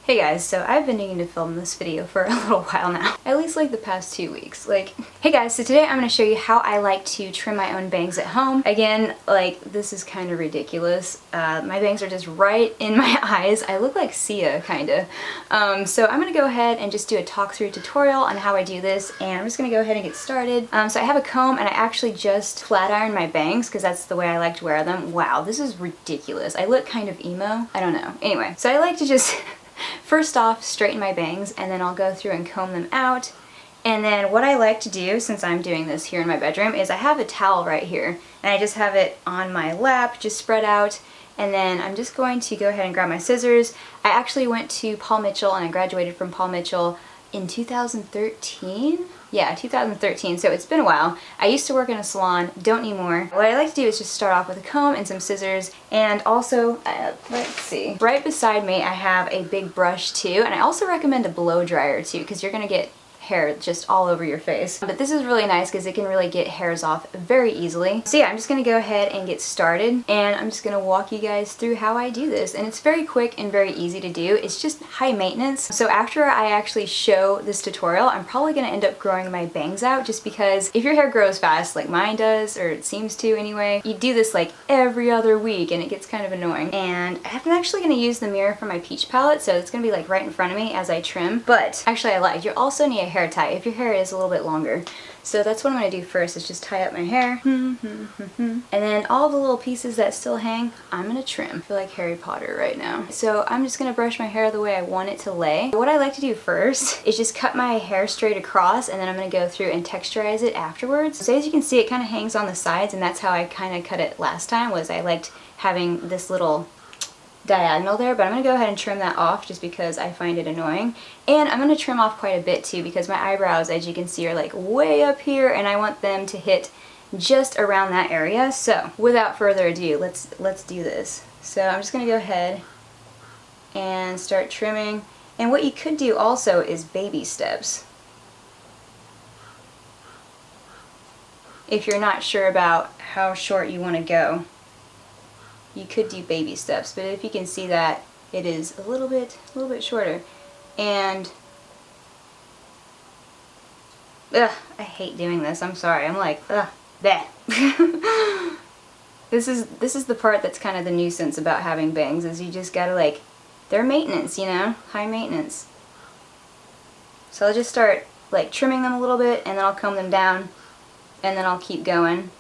Hey guys, so I've been needing to film this video for a little while now. At least like the past 2 weeks. Hey guys, so today I'm going to show you how I like to trim my own bangs at home. Again, like, this is kind of ridiculous. My bangs are just right in my eyes. I look like Sia, kinda. So I'm going to go ahead and just do a talk-through tutorial on how I do this, and I'm just going to go ahead and get started. So I have a comb, and I actually just flat iron my bangs because that's the way I like to wear them. Wow, this is ridiculous. I look kind of emo. I don't know. Anyway, so I like to just first off straighten my bangs, and then I'll go through and comb them out. And then what I like to do, since I'm doing this here in my bedroom, is I have a towel right here, and I just have it on my lap, just spread out, and then I'm just going to go ahead and grab my scissors. I actually went to Paul Mitchell, and I graduated from Paul Mitchell in 2013? Yeah, 2013, so it's been a while. I used to work in a salon, don't anymore. What I like to do is just start off with a comb and some scissors, and also, let's see, right beside me I have a big brush too, and I also recommend a blow dryer too, because you're gonna get hair just all over your face. But this is really nice because it can really get hairs off very easily. So yeah, I'm just gonna go ahead and get started, and I'm just gonna walk you guys through how I do this. And it's very quick and very easy to do. It's just high maintenance. So after I actually show this tutorial, I'm probably gonna end up growing my bangs out, just because if your hair grows fast like mine does, or it seems to anyway, you do this like every other week and it gets kind of annoying. And I'm actually gonna use the mirror for my peach palette, so it's gonna be like right in front of me as I trim. But actually I lied, you also need a hair tie if your hair is a little bit longer. So that's what I'm going to do first, is just tie up my hair. And then all the little pieces that still hang, I'm going to trim. I feel like Harry Potter right now. So I'm just going to brush my hair the way I want it to lay. What I like to do first is just cut my hair straight across, and then I'm going to go through and texturize it afterwards. So as you can see, it kind of hangs on the sides, and that's how I kind of cut it last time, was I liked having this little diagonal there, but I'm going to go ahead and trim that off just because I find it annoying. And I'm going to trim off quite a bit too, because my eyebrows, as you can see, are like way up here, and I want them to hit just around that area. So without further ado, let's do this. So I'm just going to go ahead and start trimming. And what you could do also is baby steps. If you're not sure about how short you want to go, you could do baby steps, but if you can see that, it is a little bit shorter. And ugh, I hate doing this. I'm sorry. I'm like, ugh, bleh. This is the part that's kind of the nuisance about having bangs, is you just gotta, like, they're maintenance, you know, high maintenance. So I'll just start like trimming them a little bit, and then I'll comb them down, and then I'll keep going.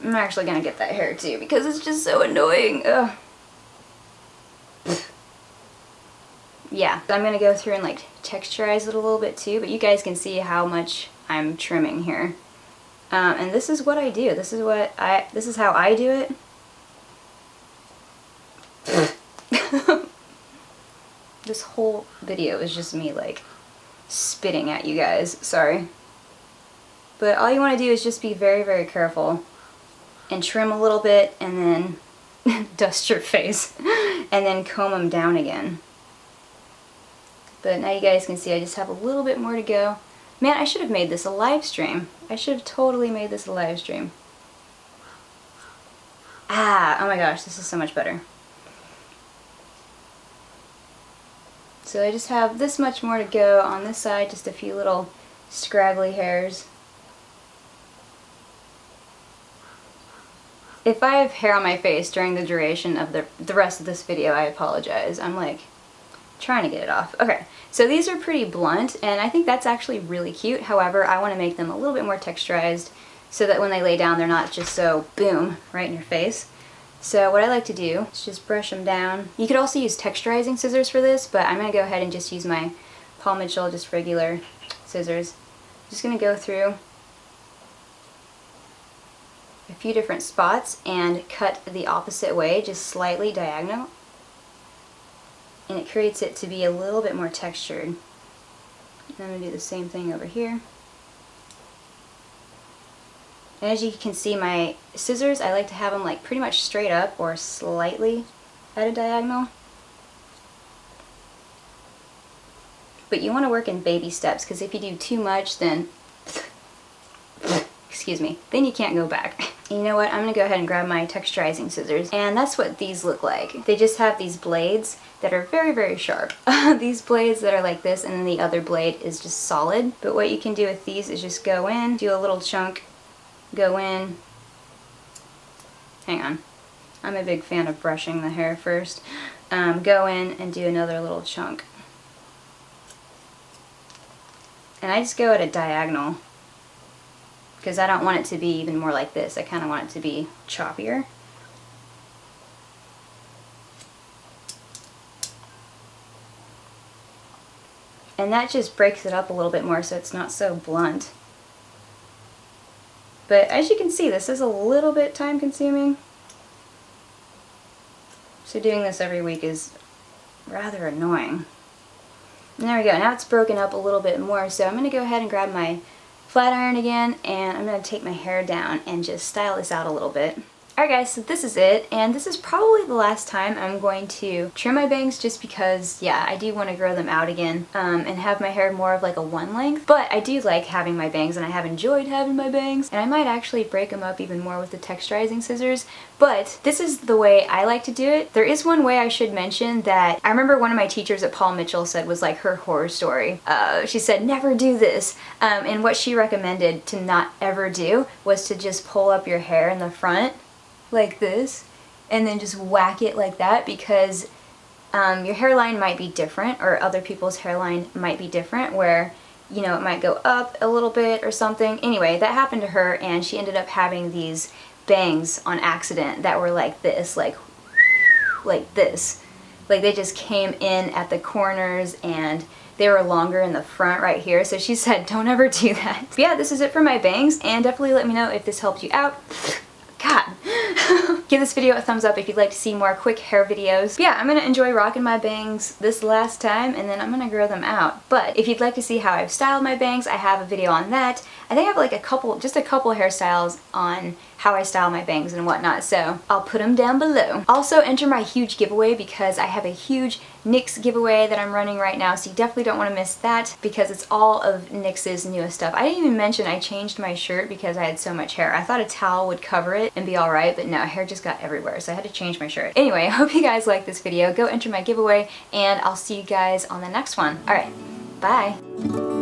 I'm actually gonna get that hair too, because it's just so annoying. Ugh. Yeah, I'm gonna go through and like texturize it a little bit too, but you guys can see how much I'm trimming here. And this is what I do. This is how I do it. This whole video is just me like spitting at you guys. Sorry. But all you want to do is just be very, very careful and trim a little bit, and then dust your face, and then comb them down again. But now you guys can see I just have a little bit more to go. Man, I should have made this a live stream. I should have totally made this a live stream. Ah, oh my gosh, this is so much better. So I just have this much more to go on this side, just a few little scraggly hairs. If I have hair on my face during the duration of the rest of this video, I apologize. I'm like trying to get it off. Okay, so these are pretty blunt, and I think that's actually really cute. However, I want to make them a little bit more texturized so that when they lay down, they're not just so boom, right in your face. So what I like to do is just brush them down. You could also use texturizing scissors for this, but I'm going to go ahead and just use my Paul Mitchell, just regular scissors. I'm just going to go through a few different spots and cut the opposite way, just slightly diagonal, and it creates it to be a little bit more textured. And I'm going to do the same thing over here. And as you can see, my scissors, I like to have them like pretty much straight up or slightly at a diagonal. But you want to work in baby steps, because if you do too much, then excuse me, then you can't go back. You know what, I'm gonna go ahead and grab my texturizing scissors, and that's what these look like. They just have these blades that are very, very sharp. These blades that are like this, and then the other blade is just solid. But what you can do with these is just go in, do a little chunk, go in. Hang on. I'm a big fan of brushing the hair first. Go in and do another little chunk. And I just go at a diagonal, because I don't want it to be even more like this. I kind of want it to be choppier. And that just breaks it up a little bit more so it's not so blunt. But as you can see, this is a little bit time consuming. So doing this every week is rather annoying. And there we go, now it's broken up a little bit more, so I'm going to go ahead and grab my flat iron again, and I'm going to take my hair down and just style this out a little bit. Alright guys, so this is it, and this is probably the last time I'm going to trim my bangs, just because, yeah, I do want to grow them out again and have my hair more of like a one length. But I do like having my bangs, and I have enjoyed having my bangs, and I might actually break them up even more with the texturizing scissors. But this is the way I like to do it. There is one way I should mention that I remember one of my teachers at Paul Mitchell said was like her horror story. She said never do this, and what she recommended to not ever do was to just pull up your hair in the front like this and then just whack it like that, because your hairline might be different, or other people's hairline might be different, where, you know, it might go up a little bit or something. Anyway, that happened to her, and she ended up having these bangs on accident that were like this, like this. Like they just came in at the corners, and they were longer in the front right here. So she said don't ever do that. But yeah, this is it for my bangs, and definitely let me know if this helped you out. God. Give this video a thumbs up if you'd like to see more quick hair videos. But yeah, I'm gonna enjoy rocking my bangs this last time, and then I'm gonna grow them out. But if you'd like to see how I've styled my bangs, I have a video on that. I think I have like just a couple hairstyles on how I style my bangs and whatnot, so I'll put them down below. Also enter my huge giveaway, because I have a huge NYX giveaway that I'm running right now, so you definitely don't want to miss that, because it's all of NYX's newest stuff. I didn't even mention I changed my shirt because I had so much hair. I thought a towel would cover it and be alright, but no, hair just got everywhere, so I had to change my shirt. Anyway, I hope you guys like this video. Go enter my giveaway, and I'll see you guys on the next one. Alright, bye!